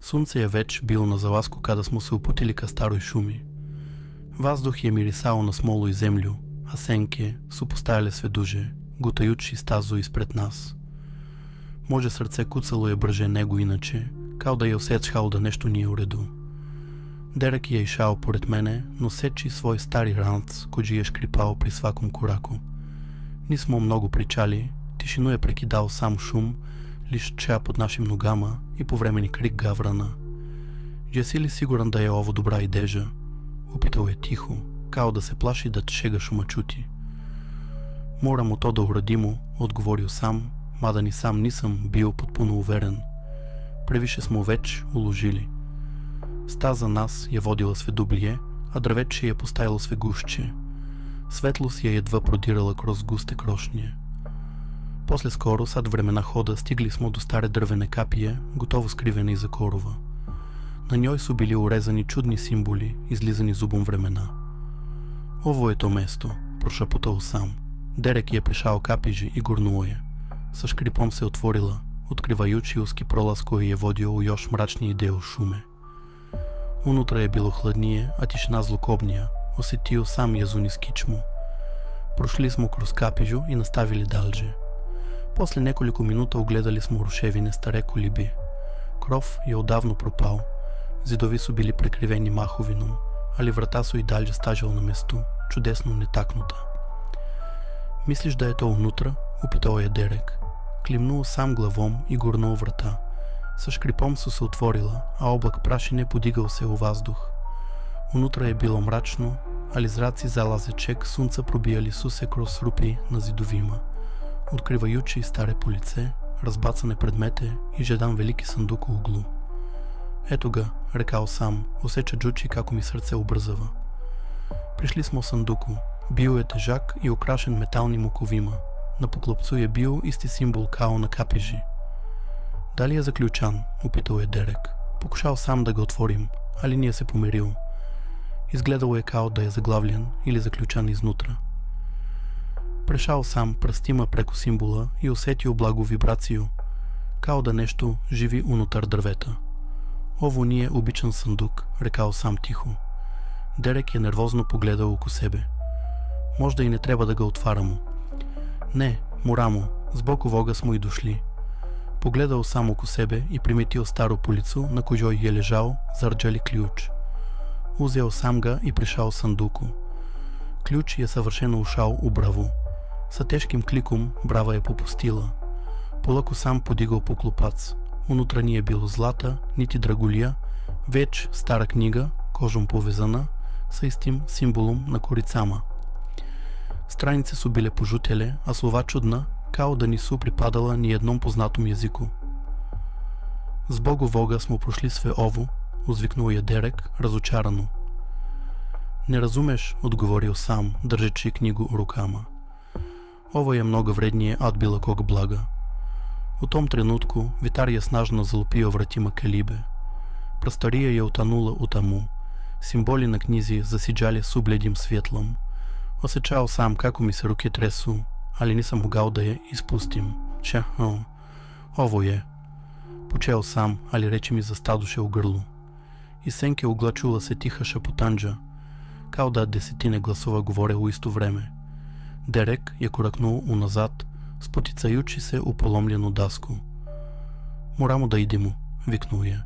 Sunce je več bilo na zalasku kada smo se uputili ka staroj šumi. Vazduh je mirisao na smolu i zemlju, a senke su postajale sve duže, gutajući stazu ispred nas. Moje srce kucalo je brže nego inače, kao da je osjećao da nešto nije u redu. Derek je išao pored mene, noseći svoj stari ranc koji je škripao pri svakom koraku. Nismo mnogo pričali, tišinu je prekidao sam šum, lišća pod našim nogama i povremeni krik gavrana. Jesi li siguran da je ovo dobra ideja? Upitao je tiho, kao da se plaši da će ga šuma čuti. Moramo to da uradimo, odgovorio sam, mada ni sam nisam bio potpuno uveren. Previše smo već uložili. Staza nas je vodila sve dublje, a drveće je postajalo sve gušće. Svetlost je jedva prodirala kroz guste krošnje. После скоро, сад времена хода, стигли smo до старе drvene kapije, gotovo skrivene iza korova. Na njoj su bili urezani čudni simboli, izlizani zubom vremena. Ovo je to mesto, prošaputao sam. Derek je prišao kapiži i gurnuo je. Sa škripom se otvorila, otkrivajući uski prolaz koji je vodio u još mračniji deo šume. Unutra je bilo hladnije, a tišina zlokobnija, osjetio sam jezun iz kičmu. Prošli smo kroz kapižu i nastavili dalje. После nekoliko minuta ugledali smo ruševine stare kolibi. Krov je odavno propao. Zidovi su bili prekriveni mahovinom, ali vrata su i dalje stažala na mestu, čudesno netaknuta. Misliš da je to unutra? Upitao je Derek. Klimnuo sam glavom i gurnuo vrata. Sa škripom su se otvorila, a oblak prašine podigao se u vazduh. Unutra je bilo mračno, ali zraci zalazečeg sunca probijali su se kroz rupi na zidovima, откриваючи старе полице, разбацане предмете и jedan veliki sanduk u uglu. Eto ga, rekao sam, osjećajući kako mi srce ubrzava. Prišli smo sanduku. Bio je težak i ukrašen metalnim okovima. Na poklopcu je bio isti simbol kao na kapiži. Da li je zaključan? Upitao je Derek. Pokušao sam da ga otvorim, ali nije se pomirio. Izgledalo je kao da je zaglavljen ili zaključan iznutra. Prešao sam prstima preko simbola i osjetio blagu vibraciju, kao da nešto živi unutar drveta. Ovo nije običan sanduk, rekao sam tiho. Derek je nervozno pogledao oko sebe. Možda i ne treba da ga otvaramo. Ne, moramo, zbog ovoga smo i došli. Pogledao sam oko sebe i primetio staru policu na kojoj je ležao zarđali ključ. Uzeo sam ga i prišao sanduku. Ključ je savršeno ušao u bravu. Sa teškim klikom brava je popustila. Polako sam podigao poklopac. Unutra nije bilo zlata, niti dragulja, već stara knjiga, kožom povezana, sa istim simbolom na koricama. Stranice su bile požutele, a slova čudna, kao da nisu pripadala ni jednom poznatom jeziku. Zbog ovoga smo prošli sve ovo, uzviknuo je Derek razočarano. Ne razumeš, odgovorio sam, držeći knjigu u rukama. Ovo je mnogo vrednije od bilo kog blaga. U tom trenutku vitar je snažno zalupio vratima kalibe. Prostorija je utanula u tamu. Simboli na knjizi zasiđali subledim svjetlom. Osjećao sam kako mi se ruke tresu, ali nisam mogao da je ispustim. Ovo je. Počeo sam, ali reči mi zastaduše u grlu. Iz senke ugla čula se tiha šaputanđa, kao da desetine glasova govore u isto vreme. Derek je koraknuo unazad, spoticajući se u polomljenu dasku. Moramo da idemo, viknuo je.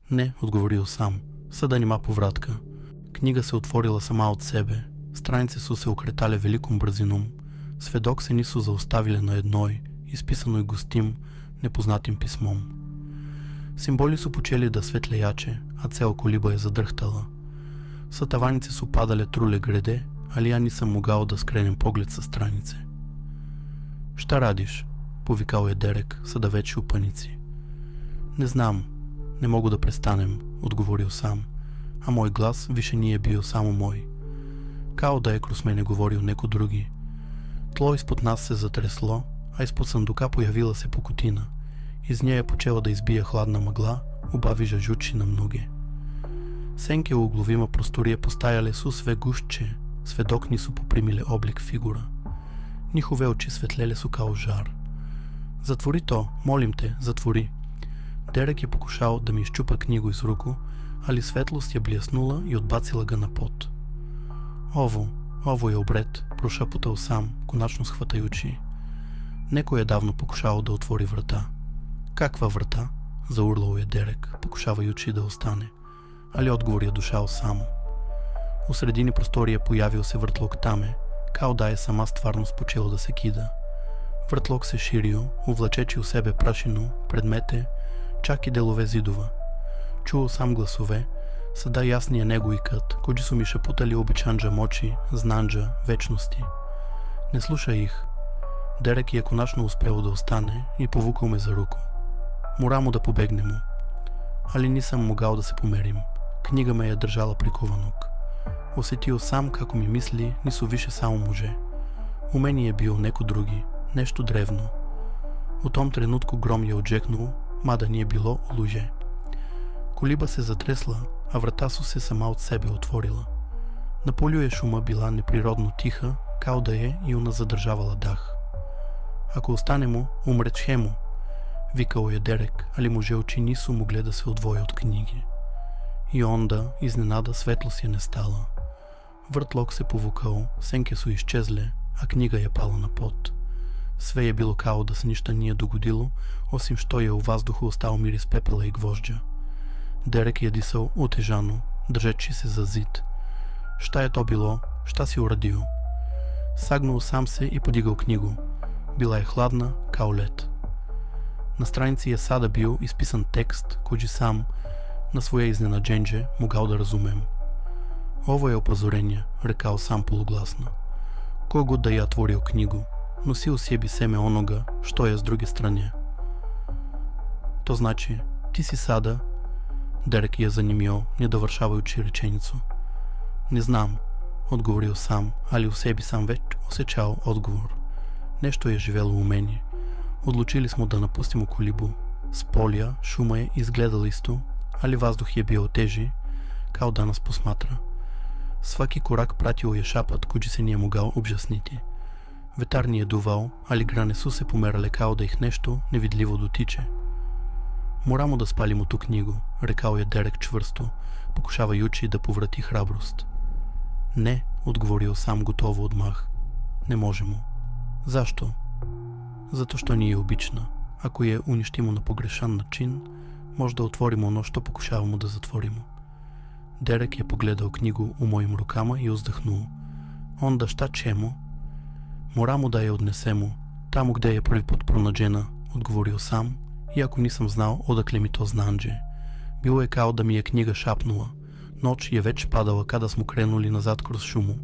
Ne, odgovorio sam, sada nima povratka. Knjiga se otvorila sama od sebe, stranice su se ukretale velikom brzinom, sve dok se nisu zaustavile na jednoj, ispisanoj gustim, nepoznatim pismom. Simboli su počeli da svetle jače, a ceo koliba je zadrhtala. Sa tavanice su padale trule grede, ali ja nisam mogao da skrenem pogled sa stranice. Šta radiš? Povikao je Derek, sada već u panici. Ne znam, ne mogu da prestanem, odgovorio sam, a moj glas više nije bio samo moj. Kao da je kroz mene govorio neko drugi. Tlo ispod nas se zatreslo, a ispod sanduka pojavila se pukotina. Iz nje je počela da izbija hladna magla, ubavižajući nam noge. Senke u uglovima prostorije postajale su sve gušće, sve dok nisu poprimile oblik figura. Njihove oči svetlele su kao žar. Zatvori to, molim te, zatvori. Дерек е покушал да ми изчупа книго из руко, али светлост я блеснула и отбацила ga на пот. Ovo je обред, прошепотал сам, коначно схватаючи. Некой е давно покушал да отвори врата. Каква врата? Заурлал е Дерек, покушаваючи да остане. Али отговор я дошал сам. У средини простория появил се въртлок таме, као да е сама стварност почела да се кида. Въртлок се ширил, увлечечи у себе прашино, предмете, чак и делове зидова. Чул сам гласове, сада ясния него и кът, кои су ми шепутали обичанджа мочи, знанджа, вечности. Не слуша их. Дерек е коначно успел да остане и повукал ме за руко. Мора му да побегне му. Али нисам могал да се померим. Книга ме е държала прикованок. Усетил сам како ми мисли, нису више само може. У мени е бил неко други, нещо древно. У том тренутку гром е отжекнул, мада ни е било луже. Колиба се затресла, а врата су се сама от себе отворила. На полю е шума била неприродно тиха, као да е и уна задържавала дах. Ако остане му, умрече му, викал е Дерек, али може очи нису могле да се отвоя от книги. И онда, изненада, светлост я не стала. Въртлок се повукал, сенке су изчезле, а книга я пала на пот. Све е било као да с нища nije догодило, осим що е у въздуху остал мирис пепела и гвожджа. Дерек я дисал утежано, държечи се за зид. Šta je to bilo? Šta si uradio? Сагнул сам се и подигал книгу. Била е хладна, као лед. На страници е сада бил изписан текст, који сам, на своje изненаđenje, могал да разумем. Ovo je опозорение, рекал сам полугласно. Кој год да ја отворил книгу, носи у себе семе онога, што е с друге стране. То значи, ти си сада, Дерек я занимил, не довършаваючи реченицу. Не знам, отговорил сам, али у себе сам веч осечал отговор. Нещо е живело у мене. Одлучили смо да напустимо колибу. С поля, шума е изгледал исто, али въздух е бил тежи, као да нас посматра. Сваки корак пратил е шапът, кој се не е могал обжаснити. Ветар ни е дувал, али гранесу се померале као да их нещо невидливо дотиче. Морамо да спалим у ту книгу, рекал е Дерек чвърсто, покушаваючи да поврати храброст. Не, отговорил сам готово отмах. Не може му. Защо? Зато що ни е обична. Ако е унищимо на погрешан начин, може да отворимо оно, що покушавamo да затворимо. Дерек е погледал книгу у моим рукама и уздъхнул. Онда šta čemu? Морамо да я отнесемо, таму где е први пут пронаđена, отговорил сам, иако нисам знал одакле ми то знанđe. Било е као да ми е книга шапнула. Ноć je već padala kada smo krenuli nazad kroz šumu.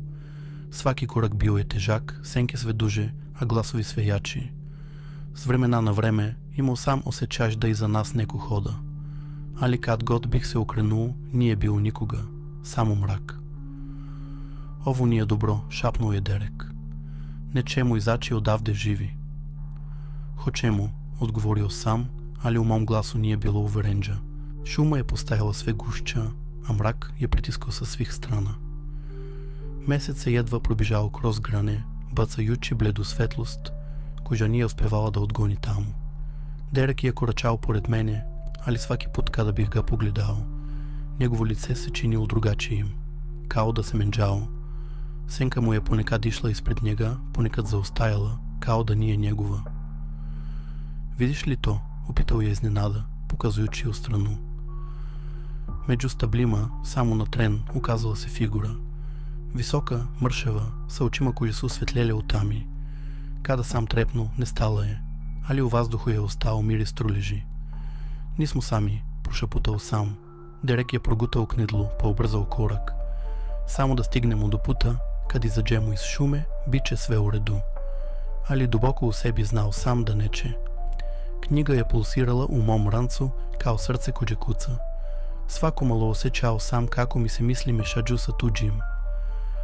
Svaki korak bio je težak, senke sve duže, a glasovi sve jači. S vremena na vreme imao sam osjećaj da iza nas neko hoda. Ali kad god bih se okrenuo, nije bilo nikoga, samo mrak. Ovo nije dobro, šapnuo je Derek. Nečemu izaći odavde živi. Hoćemo, odgovorio sam, ali u mom glasu nije bilo uverenja. Šuma je postajala sve gušća, а мрак я притискал със свих страна. Месец се едва пробежал кроз гране, бацаючи бледо светлост, која nije успевала да отгони таму. Дерек е корачал поред мене, али сваки пут када бих га погледал, негово лице се чинило другачиим, као да се менджало. Сенка му е понекад išla изпред njega, понекад заостаяла, као да nije njegova. Видиш ли то? Опитал я изненада, показуючи отстрано. Među stablima, samo na tren, ukazala se figura. Visoka, mršava, sa očima koji su svetljele u tami. Kada sam trepnu, ne stala je, ali u vazduhu je ostao miris truleži. Nismo sami, прошепутал сам. Дерек je progutao knedlu, pa ubrzao korak. Samo da stignemo do puta, kad izađemo iz šume, bit će sve u redu. Ali duboko u sebi znao sam da neće. Knjiga je pulsirala u mom rancu kao srce kođe kuca. Svako malo osjećao sam kako mi se misli mešađu sa tuđim.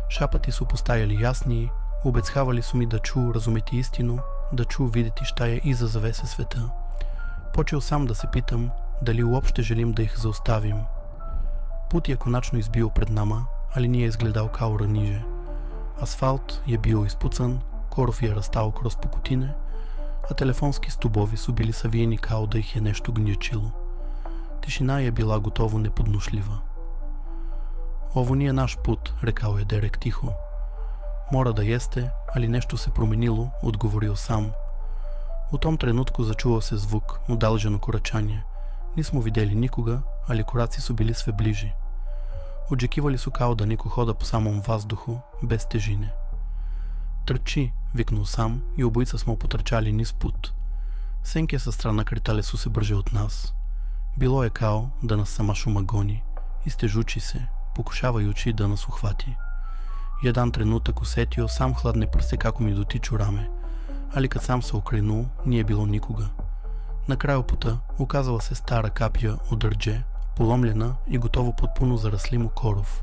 Šapati su postajali jasniji, obechavali su mi da ću razumeti istinu, da ću vidjeti šta je iza zavese sveta. Počeo sam da se pitam dali uopšte želim da ih zaustavim. Put je konačno izbio pred nama, ali nije izgledao kao ranije. Asfalt je bio ispucan, korov je rastao kroz pukotine, a telefonski stubovi su bili savijeni kao da ih je nešto gnječilo. Тишина е била готово неподношлива. Ово ни е наш пут, рекал е Дерек тихо. Мора да есте, али нещо се променило, отговорил сам. У том тренутку зачувал се звук, удалжено корачание. Нисмо видели никога, али кораци су били све ближи. Очекивали су као да нико хода по самом въздуху, без тежине. Трчи, викнул сам и обоица смо потрчали низ пут. Сенке са страна критале су се брže от нас. Било е као да нас сама шума гони, изтежучи се, покушаваючи да нас ухвати. Jedan trenutak усетio сам хладне пръсте како ми дотичу раме, али кад сам се окренул, nije bilo никога. На краю пута оказала се стара капия от дърдже, поломljena и готово potpuno зараслимо коров.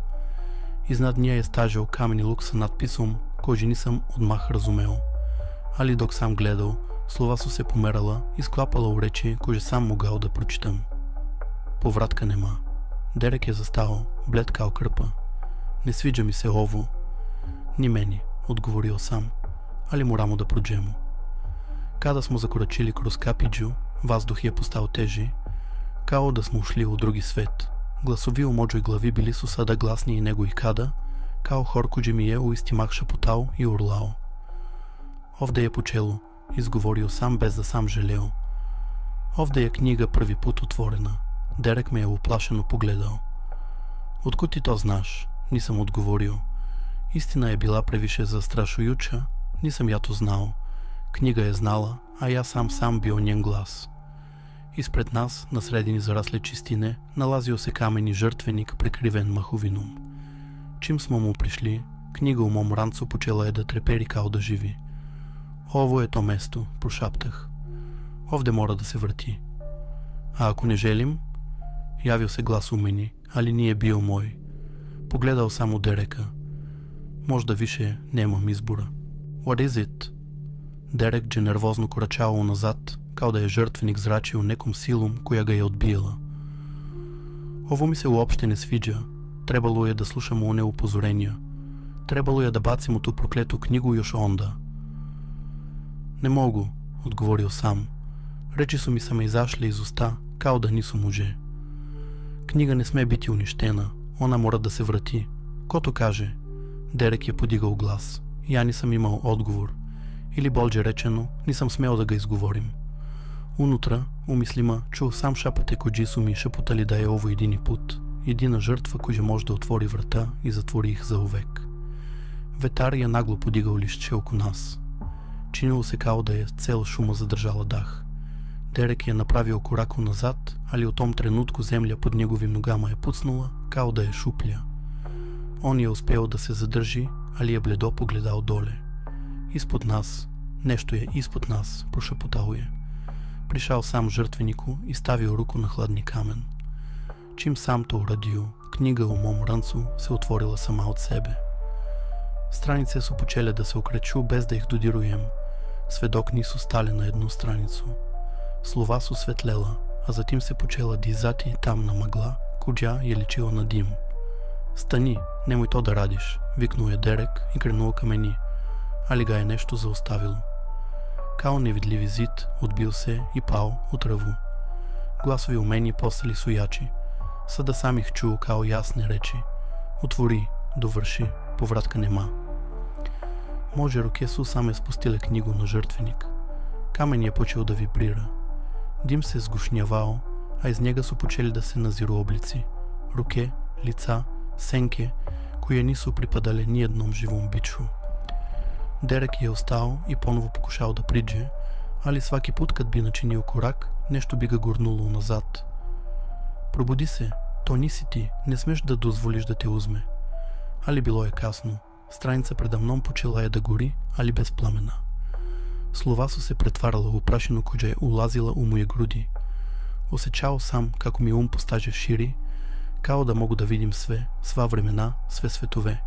Iznad nje je stažao kameni luk sa natpisom koji nisam odmah razumeo. Ali dok sam gledao, slova su se pomerala i sklapala u reči koje sam mogao da pročitam. Povratka nema. Derek je zastao, bled kao krpa. Не свиджа ми се ово. Ни мени, отговорил сам, али морамо да проđemo. Kada smo zakoračili kroz kapiđu, vazduh je postao teži, kao da smo ušli u drugi svet. Glasovi u mođoj glavi bili su sada glasniji nego ikada, kao hor koji mi je u isti mah šaputao i urlao. Ovde je počelo, izgovorio sam bez da sam želeo. Ovde je knjiga prvi put otvorena. Derek me je uplašeno pogledao. Otkud ti to znaš? Nisam odgovorio. Istina je bila previše zastrašujuća, nisam ja to znao. Knjiga je znala, a ja sam bio njen glas. Ispred nas, na sredini zarasle čistine, nalazio se kameni žrtvenik prekriven mahovinom. Čim smo mu prišli, knjiga u mom rancu počela je da treperi kao da živi. Ovo je to mesto, prošaptah. Ovde mora da se vrti. A ako ne želim? Javio se glas u meni, ali nije bio moj. Pogledao sam u Dereka. Možda više nemam izbora. What is it? Derek je nervozno koračao nazad, kao da je žrtvenik zračio nekom silom koja ga je odbijala. Ovo mi se uopšte ne sviđa. Trebalo je da slušamo one upozorenja. Trebalo je da bacimo tu prokletu knjigu još onda. Ne mogu, odgovorio sam. Reči su mi same izašle iz usta, kao da nisu muže. Knjiga ne sme biti uništena. Ona mora da se vrati. Ko to kaže? Derek je podigao glas. Ja nisam imao odgovor. Ili bolje rečeno, nisam smeo da ga izgovorim. Unutra, u mislima, čuo sam šapate koji su mi šaputali da je ovo jedini put. Jedina žrtva koja može da otvori vrata i zatvori ih zauvek. Vetar je naglo podigao lišće oko nas. Činilo se kao da je cela šuma zadržala dah. Derek je napravio korak nazad, ali u tom trenutku zemlja pod njegovim nogama je pucnula, kao da je šuplja. On je uspeo da se zadrži, ali je bledo pogledao dole. Ispod nas, nešto je ispod nas, prošaputao je. Prišao sam žrtveniku i stavio ruku na hladni kamen. Čim sam to uradio, knjiga u mom rancu se otvorila sama od sebe. Stranice su počele da se okreću bez da ih dodirujem, sve dok nisu stale na jednu stranicu. Slova su svetlela, a zatim se počela dizati tamna magla, koja je ličila na dim. Stani, nemoj to da radiš, viknuo je Derek i krenuo ka meni, ali ga je nešto zaustavilo. Kao nevidljivi zid odbio se i pao u travu. Glasovi u meni postali su jači. Sada sam ih čuo kao jasne reči. Otvori, dovrši, povratka nema. Moje ruke su same spustile knjigu na žrtvenik. Kamen je počeo da vibrira. Dim se zgušnjavao, a iz njega su počeli da se naziru oblici. Ruke, lica, senke, koje nisu pripadale nijednom živom biću. Derek je ostao i ponovo pokušao da priđe, ali svaki put kad bi načinio korak, nešto bi ga gurnulo nazad. Probudi se, to nisi ti, ne smeš da dozvoliš da te uzme. Ali bilo je kasno. Stranica preda mnom počela je da gori, ali bez plamena. Slova su se pretvarala u prašinu koja je ulazila u moje grudi. Osjećao sam kako mi postaže širi, kao da mogu da vidim sve, sva vremena, sve svetove.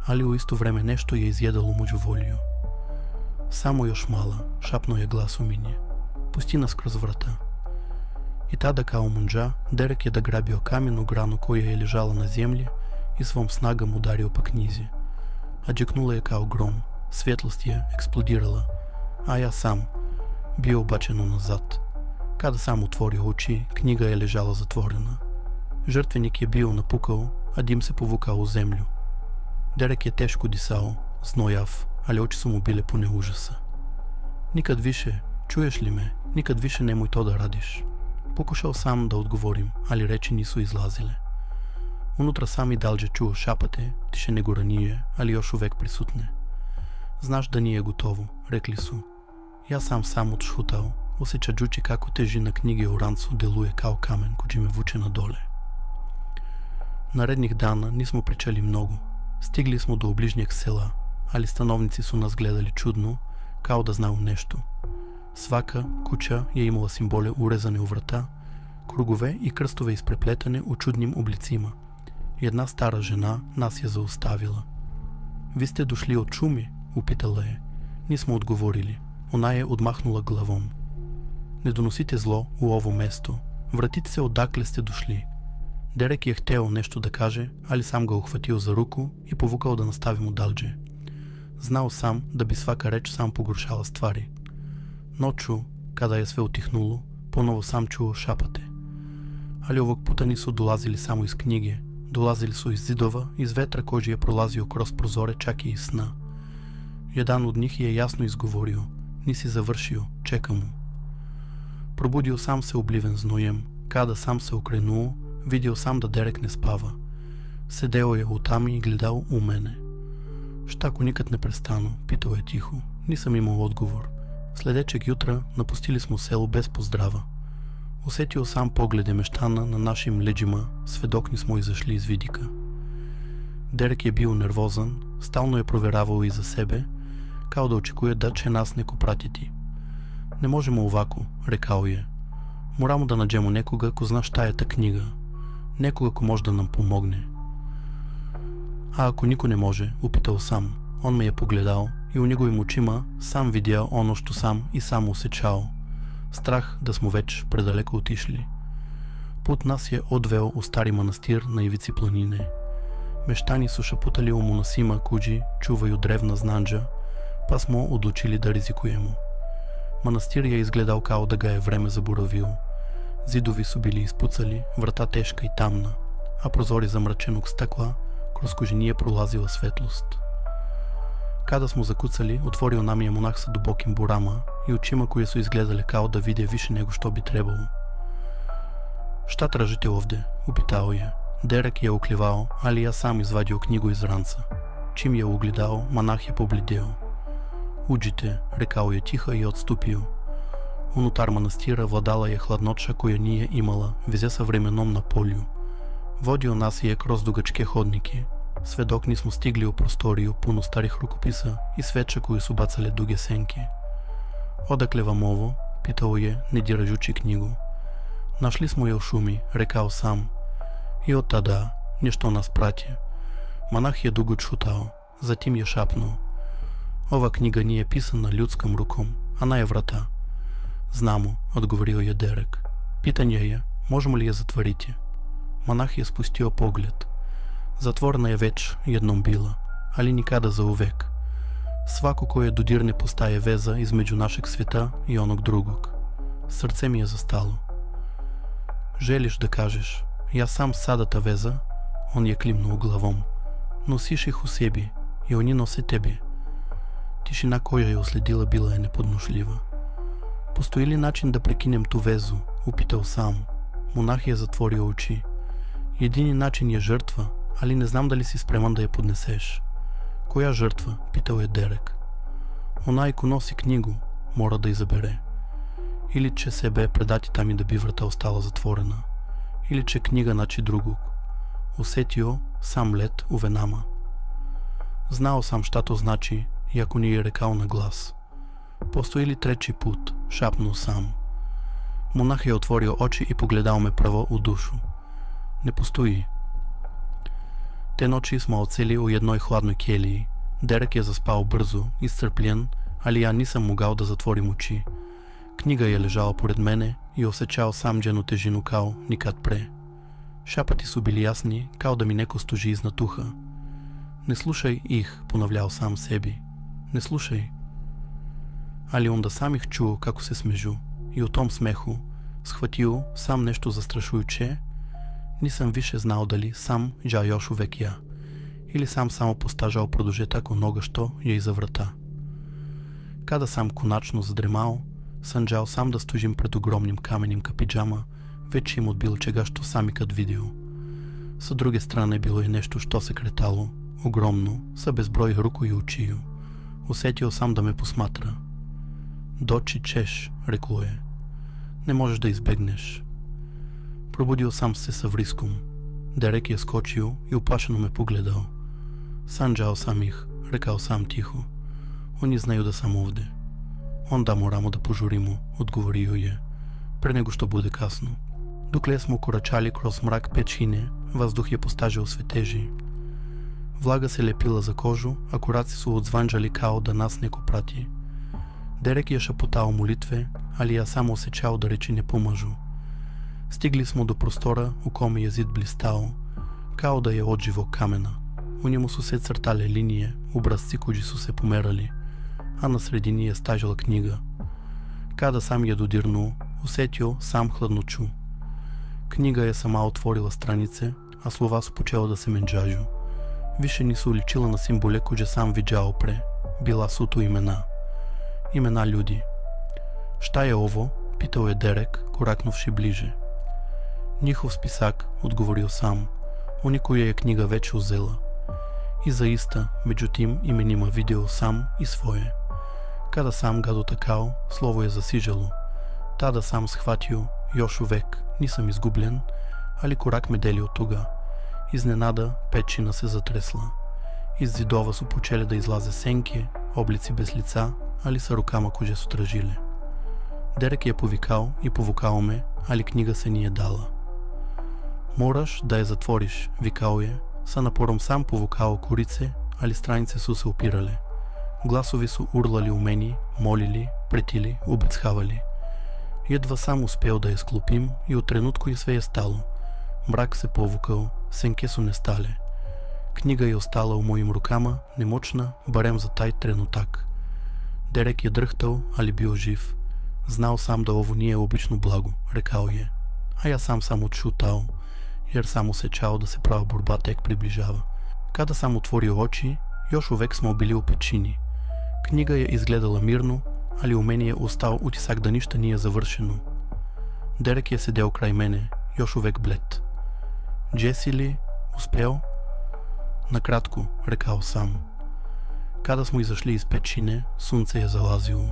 Ali u isto vreme nešto je izjedalo moju volju. Samo još mala, šapnuo je glas u meni. Pusti nas kroz vrata. I tada kao munđa, Derek je da grabio kamenu granu koja je ležala na zemlji i svom snagom udario po knjizi. A džeknula je kao grom, svjetlost je eksplodirala, a ja sam bio ubačen nazad. Kada sam otворил очи, книга е лежала затворена. Жертвеник е бил напукал, а дим се повукал у землю. Дерек е тежко дисал, знояв, али очи su mu bile pune užasa. Nikad više, čuješ li me, nikad više nemoj to da radiš. Pokušao sam da odgovorim, ali reči nisu izlazile. Unutra sam i dalje čuo šapate, tiše nego ranije, ali još uvek prisutne. Znaš da nije gotovo, rekli su. Ja sam odšutao, osjećajući kako težina knjige u rancu deluje kao kamen koji me vuče na dole. Narednih dana nismo pričali mnogo. Stigli smo do obližnjeg sela, ali stanovnici su nas gledali čudno, kao da znaju nešto. Svaka kuća je imala simbole urezane u vrata, krugovе и кръстове изпреплетане у чудним облицима. Една стара жена нас я зауставила. Ви сте дошли от шуми? Упитала е. Ние сме отговорили. Она е отмахнула главом. Не доносите зло у ово место. Вратите се отдакле сте дошли. Дерек е хтел нещо да каже, али сам го ухватил за руку и повукал да наставим удалже. Знал сам да би свака реч сам погоршала ствари. Ночу, kada je sve utihnulo, ponovo sam čuo šapate. Ali ovog puta nisu dolazili samo iz knjige, dolazili su iz zidova, iz vetra koji je prolazio kroz prozore čak i iz sna. Jedan od njih je jasno izgovorio, nisi završio, čekam mu. Probudio sam se obliven znojem, kada sam se okrenuo, vidio sam da Дерек не спава. Седел е у тами и гледал у мене. Šta ako nikad ne prestanu, pitao je tiho. Nisam imao odgovor. Следечeg jutra napustili smo selo bez pozdrava. Усетил сам погледе мещана на нашим леđima, сведокни smo izašli iz vidika. Дерек je bio nervozan, stalno je provjeravao iza sebe, kao da očekuje da će nas neko pratiti. Ne možemo ovako, rekao je. Moramo da nađemo nekoga ko zna šta je ta knjiga. Nekoga ko može da nam pomogne. A ako niko ne može, upitao sam. On me je pogledao i u njegovim očima sam vidio ono što sam i sam osjećao. Strah da smo već predaleko otišli. Put nas je odveo u stari manastir na ivici planine. Meštani su šaputali o monasima koji čuvaju drevna znanđa, pa smo odlučili da rizikujemo. Manastir je izgledao kao da ga je vreme zaboravio. Zidovi su bili ispucali, vrata teška i tamna, a prozori zamračenog stakla, kroz koji nije prolazila svetlost. Kada smo zakucali, otvorio nam je monah sa dubokim burama i očima koje su izgledale kao da vide više nego što bi trebalo. Šta tražite ovde? Upitao je. Дерек je oklivao, ali ja sam izvadio knjigu iz ranca. Čim je ugledao, monah je poblideo. Uđite, rekao je tiho i odstupio. Unutar manastira vladala je hladnoća koja nije imala veze sa vremenom na polju. Vodio nas je kroz dugačke hodnike, sve dok nismo stigli u prostoriju puno starih rukopisa i sveća koji su bacale duge senke. Odakle vam ovo? Pitao je, ne dirajući knjigu. Našli smo je u šumi, rekao sam. I od tada nešto nas prati. Monah je dugo čutao, zatim je šapnuo. Ova knjiga nije pisana ljudskom rukom, она je vrata. Znamo, odgovorio je Дерек. Pitanje je, možemo li je zatvoriti? Monah je spustio pogled. Zatvorena je već jednom bila, ali nikada za uvek. Svako koje dodirne postaje veza između našeg sveta i onog drugog. Srce mi je zastalo. Želiš da kažeš, ja sam sada ta veza? On je klimnuo glavom. Nosiš ih u sebi i oni nose tebi. Tišina koja je usledila bila je nepodnošljiva. Postoji li način da prekinem tu vezu? Upitao sam. Monah je zatvorio oči. Jedini način je žrtva, ali ne znam da li si spreman da je podneseš. Koja žrtva? Pitao je Дерек. Onaj ko nosi knjigu mora da izabere. Ili će sebe predati tami da bi vrata ostala zatvorena, ili će knjiga naći drugog. Osjetio sam let u venama. Znao sam šta to znači, iako nije rekao na glas. Postoji li treći put? Šapnuo sam. Monah je otvorio oči i pogledao me prvo u dušu. Ne postoji. Te noći smo odseli u jednoj hladnoj keliji. Дерек je zaspao brzo, iscrpljen, ali ja nisam mogao da zatvorim oči. Knjiga je ležala pored mene i osjećao sam njenu težinu kao nikad pre. Šapati su bili jasni, kao da mi neko stoži iznad uha. Ne slušaj ih, ponavljao sam sebi. Ne slušaj. Ali onda sam ih čuo kako se smežu i u tom smehu Схватил сам нещо застрашуюче, nisam više znao dali sam đa još uvek ja, ili sam samo postažao produžetak onoga što je iza vrata. Kada sam konačno zadremao, sam đao sam da stožim pred ogromnim kamenim kapidžama, većim od bilo čega što sam ikad vidio. Sa druge strane bilo je nešto što se kretalo, ogromno, sa bezbroj ruku i očiju. Усетил sam da me posmatra. Doći ćeš, reklo je. Ne možeš da izbegneš. Probudio sam se sa vriskom. Derek je skočio i uplašeno me pogledao. Sanđao sam ih, rekao sam tiho. Oni znaju da sam ovde. Onda moramo da požurimo, odgovorio je, pre nego što bude kasno. Dokle smo koračali kroz mrak pećine, vazduh je postažao sve teži. Vlaga se lepila za kožu, a koraci su odzvanđali kao da nas neko prati. Derek je šapotao molitve, ali ja samo osjećao da reči ne pomažu. Stigli smo do prostora u kome je zid blistao, kao da je od živog kamena. U njemu su se crtale linije, obrazci koji su se pomerali, a na sredini je stažala knjiga. Kada sam je dodirnuo, osjetio sam hladnoću. Knjiga je sama otvorila stranice, a slova su počela da se menđažu. Više nisu ličila na simbole koje sam viđao pre. Bila su tu imena. Imena ljudi. Šta je ovo? Pitao je Derek, koraknuvši bliže. Njihov spisak, odgovorio sam, oni koje je knjiga već uzela. I zaista, među tim imenima video sam i svoje. Kada sam ga dotakao, slovo je zasižalo. Tada sam shvatio, još uvek, nisam izgubljen, ali korak me deli od toga. Iznenada, pećina se zatresla. Iz zidova su počele da izlaze senke, oblici bez lica, ali sa rukama koje su tražile. Derek je povikao i povukao me, ali knjiga se nije dala. Moraš da je zatvoriš, vikao je, sa naporom sam povukao korice, ali stranice su se upirale. Glasovi su urlali u meni, molili, pretili, ubechavali. Jedva sam uspeo da je sklopim i u trenutku je sve je stalo. Mrak se povukao, senke su nestale. Knjiga je ostala u mojim rukama, nemoćna, barem za taj trenutak. Derek je drhtao, ali bio živ. Znao sam da ovo nije obično blago, rekao je. A ja sam odšutao, jer sam osjećao da se prava borba tek približava. Kada sam otvorio oči, još uvek smo bili u pećini. Knjiga je izgledala mirno, ali u meni je ostao utisak da ništa nije završeno. Derek je sedeo kraj mene, još uvek bled. Jesse li uspeo? Nakratko, rekao sam. Kada smo izašli iz pećine, sunce je zalazilo.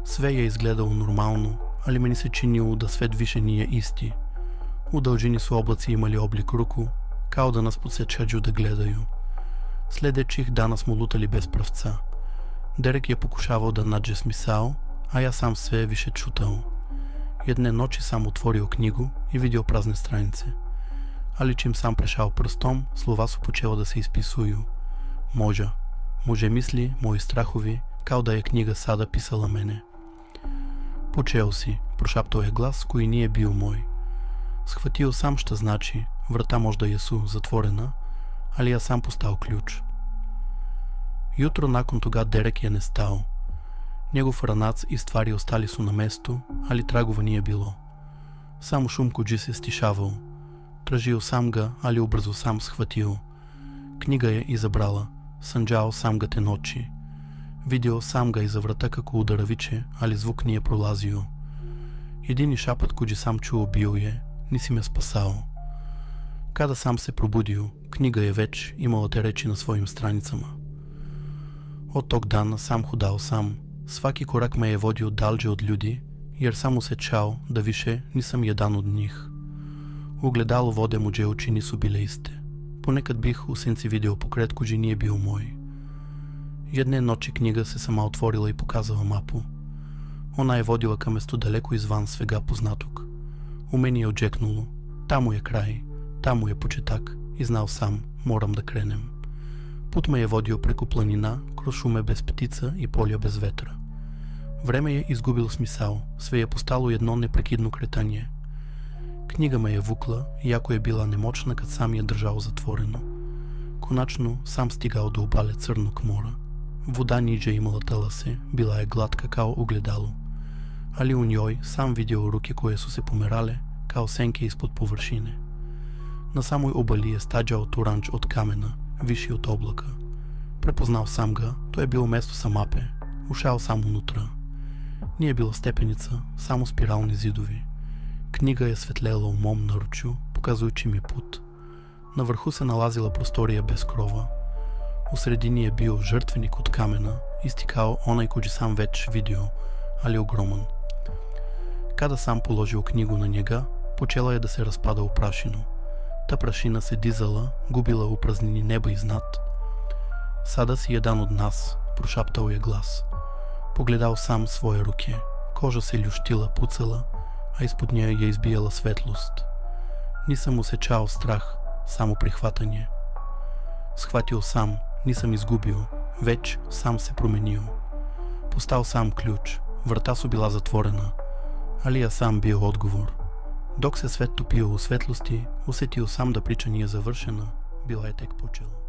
Sve je izgledalo normalno, ali meni se činilo da svet više nije isti. U dalžini su oblaci imali oblik ruku, kao da nas podsjećaju da gledaju. Sledećih dana smo lutali bez pravca. Derek je pokušavao da nađe smisao, a ja sam sve više čutao. Jedne noći sam otvorio knjigu i vidio prazne stranice. Ali čim sam prešao prstom, slova su počela da se ispisuju. Moje misli, moji strahovi, kao da je knjiga sada pisala mene. Počeo si, prošaptao je glas koji nije bio moj. Shvatio sam šta znači, vrata možda jesu zatvorena, ali ja sam postao ključ. Jutro nakon toga Derek je nestao. Njegov ranac i stvari ostali su na mestu, ali tragova nije bilo. Samo šum kođi se stišavao. Tražio sam ga, ali ubrzo sam shvatio. Knjiga je izabrala, sanđao sam ga te noći. Vidio sam ga iza vrata kako udara viče, ali zvuk nije prolazio. Jedini šapat kođi sam čuo bio je, nisi me spasao. Kada sam se probudio, knjiga je već imala te reči na svojim stranicama. Od tog dana sam hodao sam, svaki korak me je vodio dalje od ljudi, jer sam osjećao da više nisam jedan od njih. U ogledalu vode moje oči nisu bile iste. Ponekad bih u senci video pokret koji nije bio moj. Jedne noći knjiga se sama otvorila i pokazala mapu. Ona je vodila ka mestu daleko izvan svega poznatog. U meni je odžeknulo. Tamo je kraj, tamo je početak i znao sam, moram da krenem. Put me je vodio preko planina, kroz šume bez ptica i polja bez vetra. Vreme je izgubilo smisao, sve je postalo jedno neprekidno kretanje. Knjiga me je vukla, iako je bila nemoćna kad sam je držao zatvoreno. Konačno sam stigao do obale Crnog mora. Voda niđe imala talase, bila je glatka kao ogledalo. ali u njoj sam vidio ruke koje su se pomerale kao senke ispod površine. Na samoj obali je stađao turanč od kamena, viši od облака. Prepoznao sam ga, to je bilo mesto sa mape. Ušao sam unutra. Nije bilo stepenica, samo spiralni zidovi. Knjiga je svetlela u mom naručju, pokazujući mi put. Na vrhu se nalazila prostorija bez krova. U sredini je bio žrtvenik od kamena, isti kao onaj koji sam već vidio, ali ogroman. Kada sam položio knjigu na njega, počela je da se raspada u prašinu. Ta prašina se dizala, gubila u praznini neba iznad. Sada si jedan od nas, prošaptao je glas. Pogledao sam svoje ruke. Koža se ljuštila, pucala, a ispod nje je izbijala svetlost. Nisam osjećao strah, samo prihvatanje. Shvatio sam, nisam izgubio, već sam se promenio. Postao sam ključ, vrata su bila zatvorena, ali ja sam bio odgovor. Dok se svet topio u svetlosti, osjetio sam da priča nije završena, bila je tek počela.